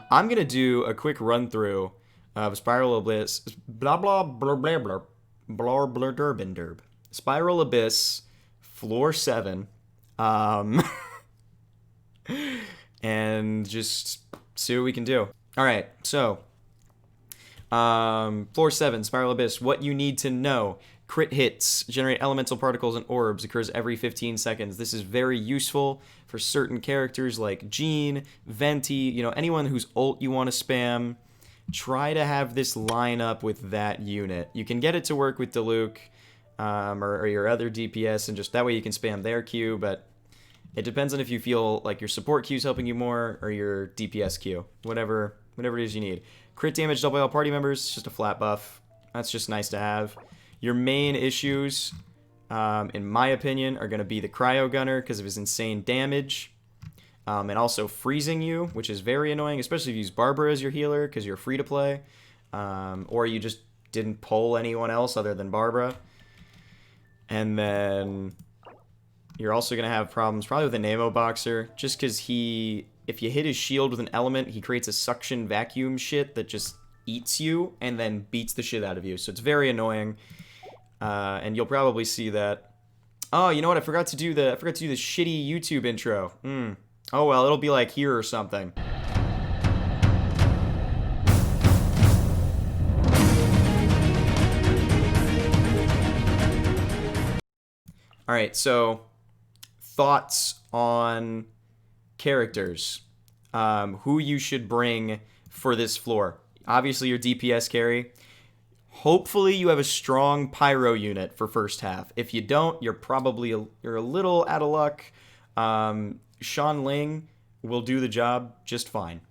I'm gonna do a quick run through of Spiral Abyss, blah blah blah blah blah blah blah derb derb. Spiral Abyss, floor 7, um, and just see what we can do. All right, so floor 7, Spiral Abyss. What you need to know: crit hits generate elemental particles and orbs. Occurs every 15 seconds. This is very useful for certain characters like Jean, Venti. You know, anyone whose ult you want to spam. Try to have this line up with that unit. You can get it to work with Diluc or your other DPS, and just that way you can spam their Q, but it depends on if you feel like your support Q is helping you more or your DPS Q. Whatever it is you need. Crit damage double all party members, just a flat buff. That's just nice to have. Your main issues, in my opinion, are going to be the Cryo Gunner because of his insane damage. And also freezing you, which is very annoying, especially if you use Barbara as your healer because you're free to play. Or you just didn't pull anyone else other than Barbara. And then you're also going to have problems probably with a Nemo Boxer, just because if you hit his shield with an element, he creates a suction vacuum shit that just eats you and then beats the shit out of you. So it's very annoying. And you'll probably see that. Oh, you know what? I forgot to do the shitty YouTube intro. Oh well, it'll be like here or something. Alright, so thoughts on characters. Who you should bring for this floor. Obviously your DPS carry. Hopefully you have a strong pyro unit for first half. If you don't, you're a little out of luck. Sean Ling will do the job just fine.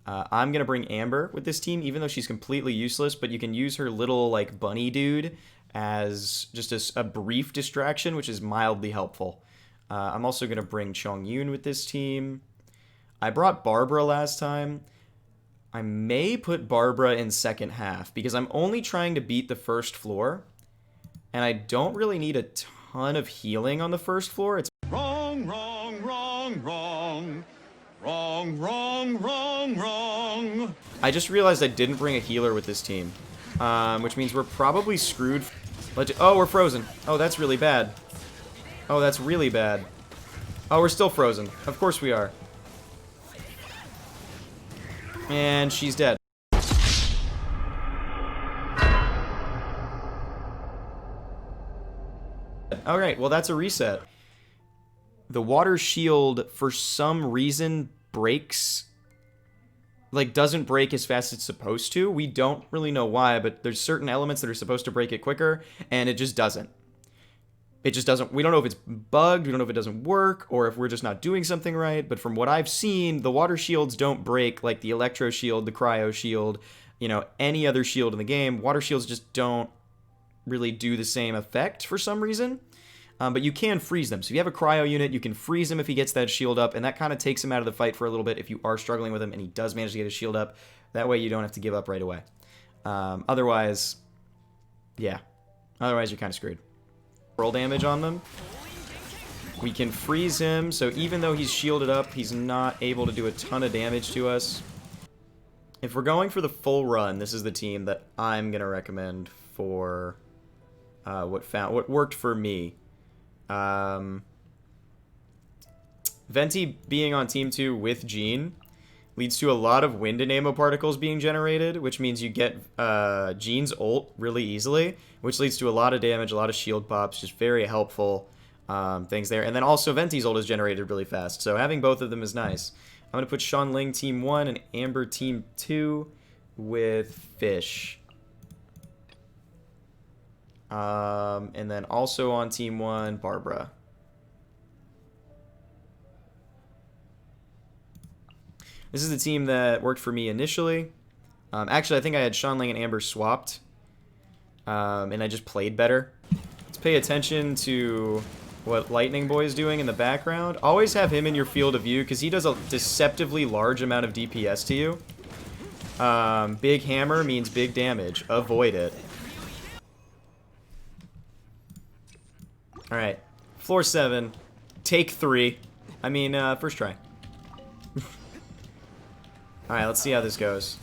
I'm going to bring Amber with this team, even though she's completely useless, but you can use her little, like, bunny dude as just a brief distraction, which is mildly helpful. I'm also going to bring Chong Yun with this team. I brought Barbara last time. I may put Barbara in second half, because I'm only trying to beat the first floor, and I don't really need a ton of healing on the first floor. It's Wrong, wrong, wrong, wrong. Wrong, wrong, wrong, wrong. I just realized I didn't bring a healer with this team, which means we're probably screwed. Oh, we're frozen. Oh, that's really bad. Oh, that's really bad. Oh, we're still frozen. Of course we are. And she's dead. Alright, well that's a reset. The water shield, for some reason, doesn't break as fast as it's supposed to. We don't really know why, but there's certain elements that are supposed to break it quicker, and it just doesn't. It just doesn't. We don't know if it's bugged, we don't know if it doesn't work, or if we're just not doing something right, but from what I've seen, the water shields don't break like the electro shield, the cryo shield, any other shield in the game. Water shields just don't really do the same effect for some reason. But you can freeze them. So if you have a cryo unit, you can freeze him if he gets that shield up, and that kind of takes him out of the fight for a little bit if you are struggling with him and he does manage to get his shield up. That way you don't have to give up right away. Otherwise, yeah. Otherwise you're kind of screwed. Roll damage on them. We can freeze him, so even though he's shielded up, he's not able to do a ton of damage to us. If we're going for the full run, this is the team that I'm going to recommend for what worked for me. Venti being on Team 2 with Jean leads to a lot of wind and ammo particles being generated, which means you get Jean's ult really easily, which leads to a lot of damage, a lot of shield pops, just very helpful things there. And then also Venti's ult is generated really fast, so having both of them is nice. I'm going to put Sean Ling Team 1 and Amber Team 2 with Fish. And then also on Team 1, Barbara. This is the team that worked for me initially. Actually, I think I had Sean Ling and Amber swapped. And I just played better. Let's pay attention to what Lightning Boy is doing in the background. Always have him in your field of view, because he does a deceptively large amount of DPS to you. Big hammer means big damage. Avoid it. Alright. Floor 7. Take 3. I mean, first try. Alright, let's see how this goes.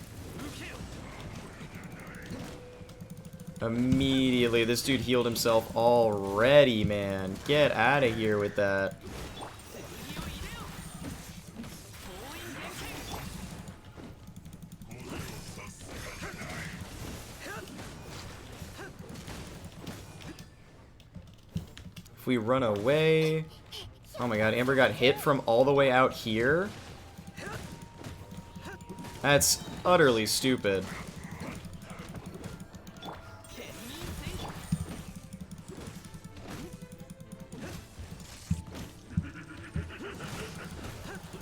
Immediately, this dude healed himself already, man. Get out of here with that. If we run away... Oh my god, Amber got hit from all the way out here? That's utterly stupid.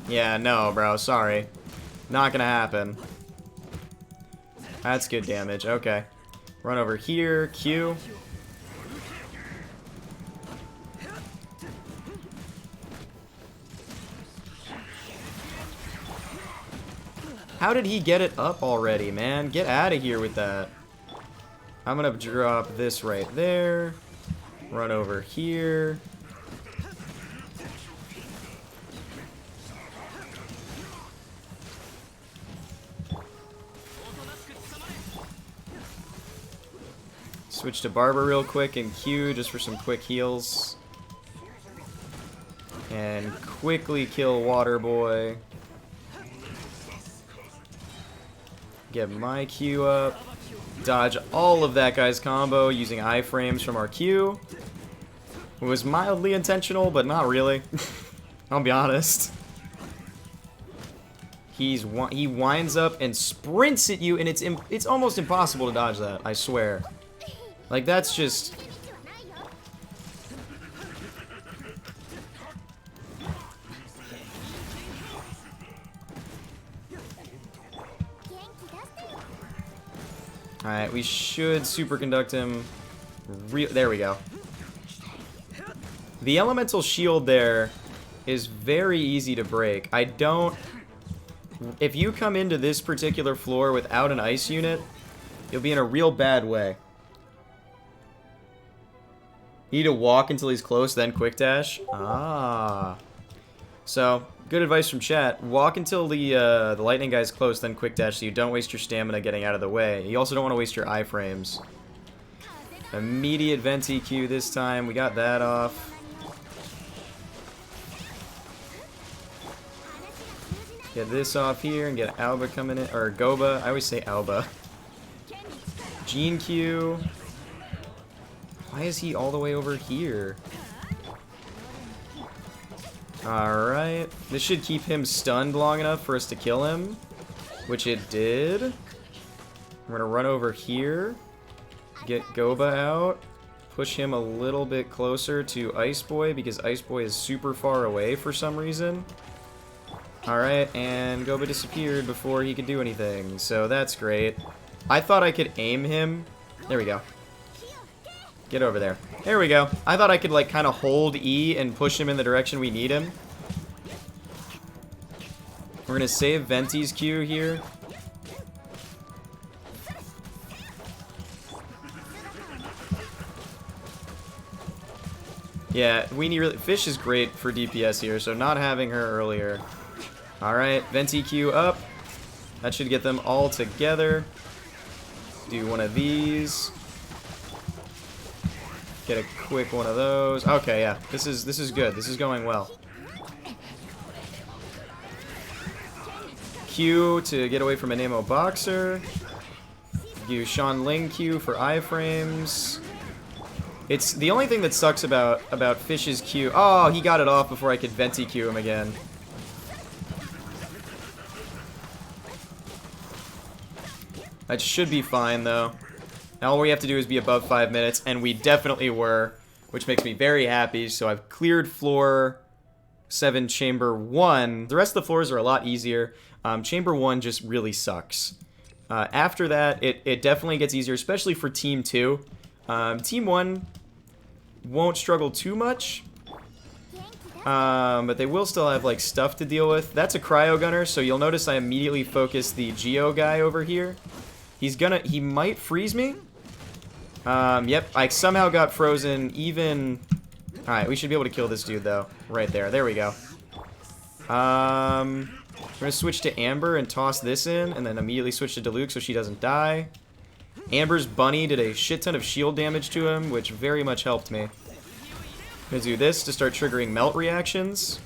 Yeah, no, bro, sorry. Not gonna happen. That's good damage, okay. Run over here, Q. How did he get it up already, man? Get out of here with that. I'm gonna drop this right there. Run over here. Switch to Barber real quick and Q just for some quick heals. And quickly kill Waterboy. Get my Q up. Dodge all of that guy's combo using iframes from our Q. It was mildly intentional, but not really. I'll be honest. He winds up and sprints at you, and it's almost impossible to dodge that, I swear. Like, that's just... Alright, we should superconduct him. There we go. The elemental shield there is very easy to break. I don't... If you come into this particular floor without an ice unit, you'll be in a real bad way. You need to walk until he's close, then quick dash. Ah. So, good advice from chat. Walk until the lightning guy's close, then quick dash so you don't waste your stamina getting out of the way. You also don't want to waste your iframes. Immediate Venti Q this time. We got that off. Get this off here and get Alba coming in. Or Goba. I always say Alba. Gene Q. Why is he all the way over here? Alright. This should keep him stunned long enough for us to kill him. Which it did. We're gonna run over here. Get Goba out. Push him a little bit closer to Ice Boy because Ice Boy is super far away for some reason. Alright, and Goba disappeared before he could do anything. So that's great. I thought I could aim him. There we go. Get over there. There we go. I thought I could, like, kind of hold E and push him in the direction we need him. We're gonna save Venti's Q here. Yeah, Weenie really... Fish is great for DPS here, so not having her earlier. Alright, Venti Q up. That should get them all together. Do one of these. Get a quick one of those. Okay, yeah. This is good. This is going well. Q to get away from an ammo boxer. Use Sean Ling Q for iframes. It's the only thing that sucks about Fish's Q. Oh, he got it off before I could Venti Q him again. That should be fine though. Now all we have to do is be above 5 minutes, and we definitely were, which makes me very happy. So I've cleared floor 7, chamber 1. The rest of the floors are a lot easier. Chamber 1 just really sucks. After that, it definitely gets easier, especially for Team 2. Team 1 won't struggle too much, but they will still have like stuff to deal with. That's a cryo gunner, so you'll notice I immediately focus the Geo guy over here. He might freeze me. Yep, I somehow got frozen even... Alright, we should be able to kill this dude, though. Right there. There we go. We're going to switch to Amber and toss this in, and then immediately switch to Diluc so she doesn't die. Amber's bunny did a shit ton of shield damage to him, which very much helped me. I'm going to do this to start triggering melt reactions.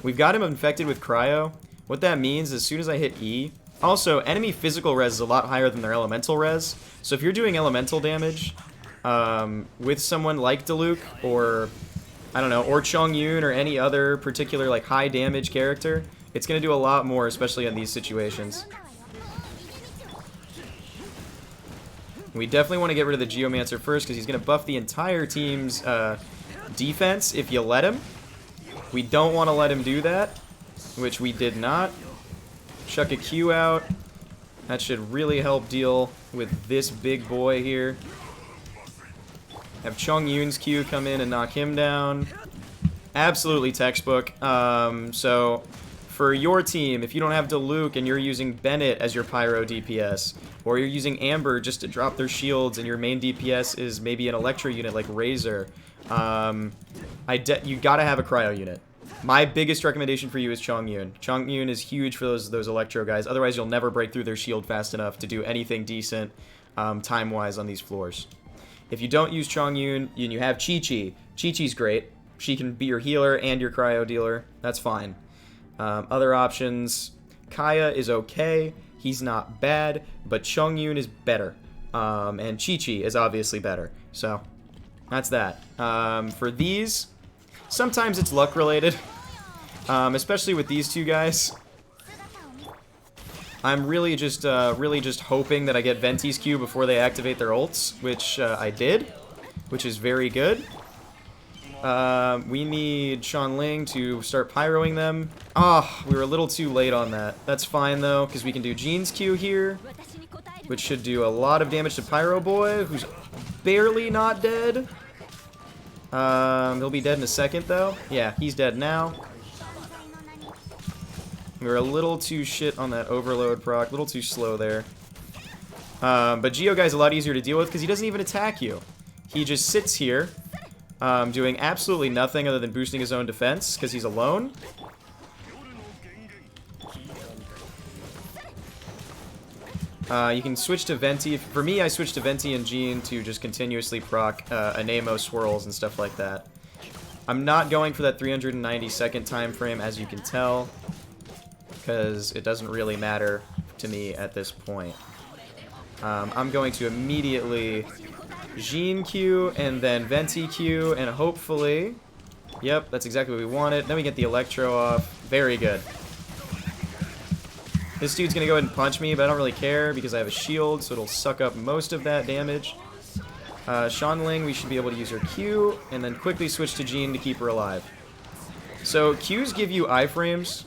We've got him infected with cryo. What that means is as soon as I hit E... Also, enemy physical res is a lot higher than their elemental res. So if you're doing elemental damage with someone like Diluc or, I don't know, or Chongyun or any other particular like high damage character, it's going to do a lot more, especially in these situations. We definitely want to get rid of the Geomancer first because he's going to buff the entire team's defense if you let him. We don't want to let him do that, which we did not. Chuck a Q out. That should really help deal with this big boy here. Have Chongyun's Q come in and knock him down. Absolutely textbook. So for your team, if you don't have Diluc and you're using Bennett as your Pyro DPS, or you're using Amber just to drop their shields and your main DPS is maybe an Electro unit like Razor, you gotta have a Cryo unit. My biggest recommendation for you is Chongyun. Chongyun is huge for those Electro guys. Otherwise, you'll never break through their shield fast enough to do anything decent time-wise on these floors. If you don't use Chongyun and you have Chi-Chi, Chi-Chi's great. She can be your healer and your cryo dealer. That's fine. Other options, Kaya is okay. He's not bad, but Chongyun is better. And Chi-Chi is obviously better. So, that's that. For these, sometimes it's luck related. Especially with these two guys. I'm really just hoping that I get Venti's Q before they activate their ults, which I did, which is very good. We need Shanling to start pyroing them. We were a little too late on that. That's fine though, because we can do Jean's Q here, which should do a lot of damage to Pyro Boy, who's barely not dead. He'll be dead in a second though. Yeah, he's dead now. We were a little too shit on that overload proc, a little too slow there. But Geo Guy's a lot easier to deal with because he doesn't even attack you. He just sits here, doing absolutely nothing other than boosting his own defense because he's alone. You can switch to Venti. For me, I switched to Venti and Jean to just continuously proc Anemo swirls and stuff like that. I'm not going for that 390-second time frame, as you can tell, because it doesn't really matter to me at this point. I'm going to immediately Jean Q and then Venti Q, and hopefully... Yep, that's exactly what we wanted. Then we get the Electro off. Very good. This dude's gonna go ahead and punch me, but I don't really care because I have a shield, so it'll suck up most of that damage. Shanling, we should be able to use her Q, and then quickly switch to Jean to keep her alive. So Qs give you iframes,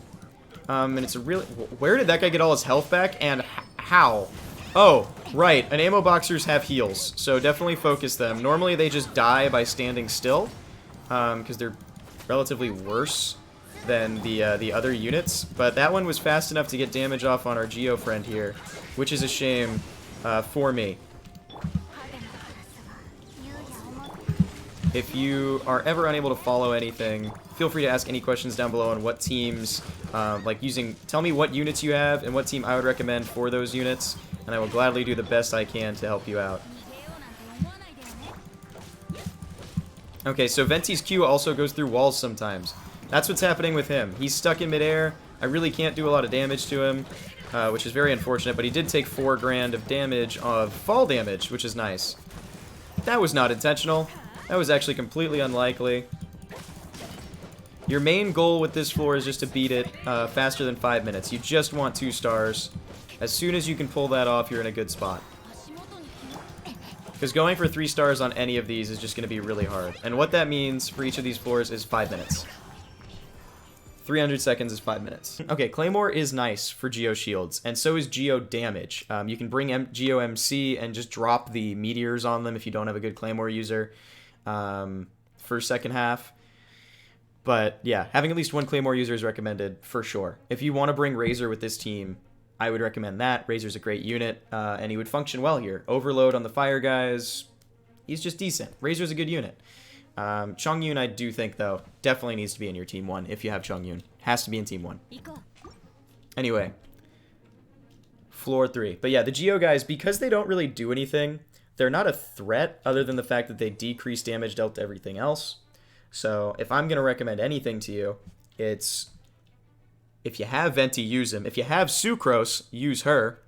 and it's a really... Where did that guy get all his health back, and how? Oh, right, Anemo boxers have heals, so definitely focus them. Normally they just die by standing still, because they're relatively worse than the other units, but that one was fast enough to get damage off on our Geo friend here, which is a shame for me. If you are ever unable to follow anything, feel free to ask any questions down below on what teams, tell me what units you have and what team I would recommend for those units, and I will gladly do the best I can to help you out. Okay, so Venti's Q also goes through walls sometimes. That's what's happening with him. He's stuck in midair. I really can't do a lot of damage to him, which is very unfortunate, but he did take 4 grand of damage of fall damage, which is nice. That was not intentional. That was actually completely unlikely. Your main goal with this floor is just to beat it faster than 5 minutes. You just want 2 stars. As soon as you can pull that off, you're in a good spot. Because going for 3 stars on any of these is just going to be really hard. And what that means for each of these floors is 5 minutes. 300 seconds is 5 minutes. Okay, Claymore is nice for Geo shields, and so is Geo damage. You can bring Geo MC and just drop the meteors on them if you don't have a good Claymore user for second half. But yeah, having at least 1 Claymore user is recommended for sure. If you want to bring Razor with this team, I would recommend that. Razor's a great unit, and he would function well here. Overload on the fire guys, he's just decent. Razor's a good unit. Chongyun, I do think, though, definitely needs to be in your Team 1 if you have Chongyun. Has to be in Team 1. Anyway. Floor 3. But yeah, the Geo guys, because they don't really do anything, they're not a threat other than the fact that they decrease damage dealt to everything else. So if I'm going to recommend anything to you, it's if you have Venti, use him. If you have Sucrose, use her.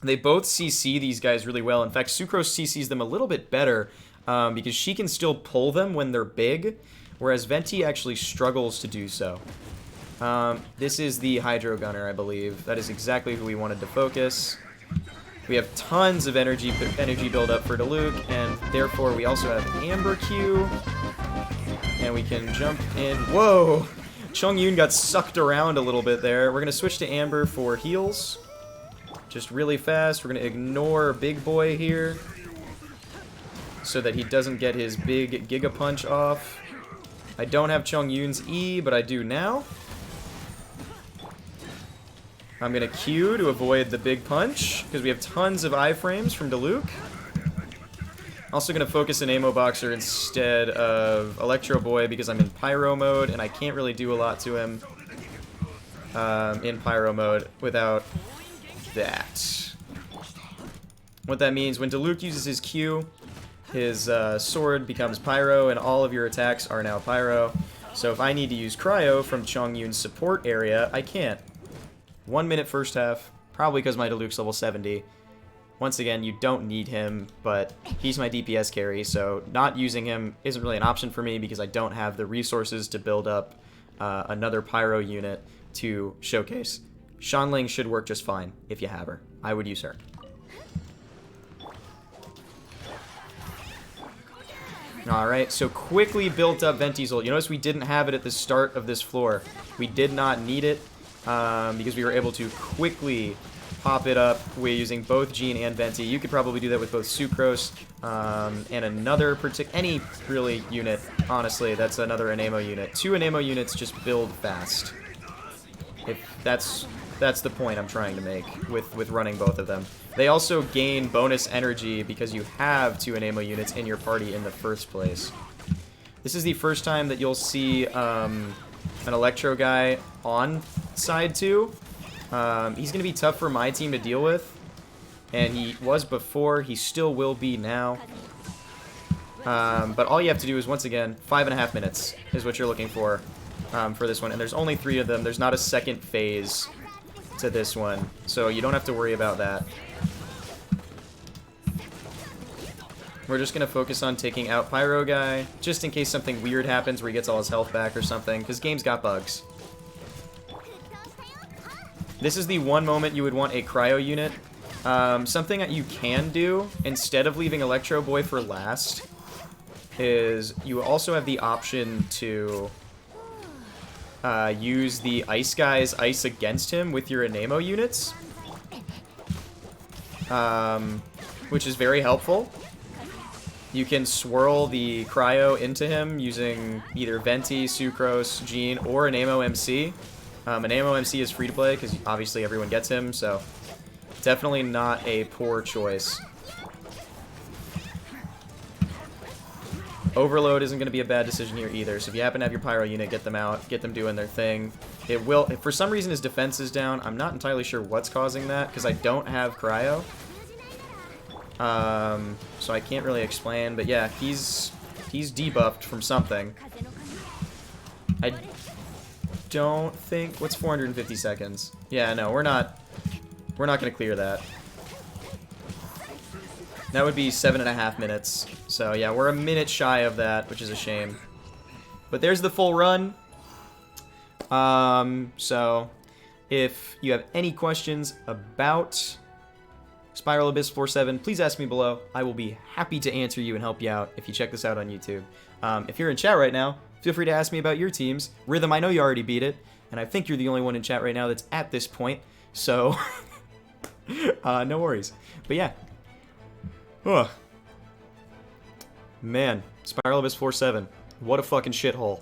They both CC these guys really well. In fact, Sucrose CCs them a little bit better because she can still pull them when they're big, whereas Venti actually struggles to do so. This is the Hydro Gunner, I believe. That is exactly who we wanted to focus. We have tons of energy build-up for Diluc, and therefore we also have Amber Q. And we can jump in. Whoa! Chongyun got sucked around a little bit there. We're going to switch to Amber for heals. Just really fast. We're going to ignore Big Boy here so that he doesn't get his big Giga Punch off. I don't have Chongyun's E, but I do now. I'm going to Q to avoid the big punch, because we have tons of iframes from Diluc. Also going to focus in Amo Boxer instead of Electro Boy, because I'm in Pyro mode, and I can't really do a lot to him in Pyro mode without that. What that means, when Diluc uses his Q, his sword becomes Pyro, and all of your attacks are now Pyro. So if I need to use Cryo from Chongyun's support area, I can't. 1 minute first half, probably because my Diluc's level 70. Once again, you don't need him, but he's my DPS carry, so not using him isn't really an option for me because I don't have the resources to build up another Pyro unit to showcase. Shanling should work just fine if you have her. I would use her. Alright, so quickly built up Venti's ult. You notice we didn't have it at the start of this floor. We did not need it. Because we were able to quickly pop it up. We're using both Jean and Venti. You could probably do that with both Sucrose and another any really unit. Honestly, that's another Anemo unit. 2 Anemo units just build fast. If that's the point I'm trying to make with running both of them. They also gain bonus energy because you have 2 Anemo units in your party in the first place. This is the first time that you'll see an Electro guy on side 2. He's going to be tough for my team to deal with. And he was before. He still will be now. But all you have to do is, once again, 5.5 minutes is what you're looking for this one. And there's only 3 of them. There's not a second phase to this one. So you don't have to worry about that. We're just going to focus on taking out Pyro Guy, just in case something weird happens where he gets all his health back or something, because game's got bugs. This is the one moment you would want a Cryo unit. Something that you can do, instead of leaving Electro Boy for last, is you also have the option to use the Ice Guy's Ice against him with your Anemo units. Which is very helpful. You can swirl the Cryo into him using either Venti, Sucrose, Jean, or an Amo MC. An Amo MC is free to play because obviously everyone gets him, so definitely not a poor choice. Overload isn't going to be a bad decision here either, so if you happen to have your Pyro unit, get them out, get them doing their thing. It will, if for some reason his defense is down, I'm not entirely sure what's causing that because I don't have Cryo. So I can't really explain, but yeah, he's debuffed from something. I don't think, what's 450 seconds? Yeah, no, we're not gonna clear that. That would be 7.5 minutes. So yeah, we're a minute shy of that, which is a shame. But there's the full run. So if you have any questions about Spiral Abyss 47, please ask me below. I will be happy to answer you and help you out if you check this out on YouTube. If you're in chat right now, feel free to ask me about your teams. Rhythm, I know you already beat it, and I think you're the only one in chat right now that's at this point, so no worries. But yeah. Man, Spiral Abyss 47, what a fucking shithole.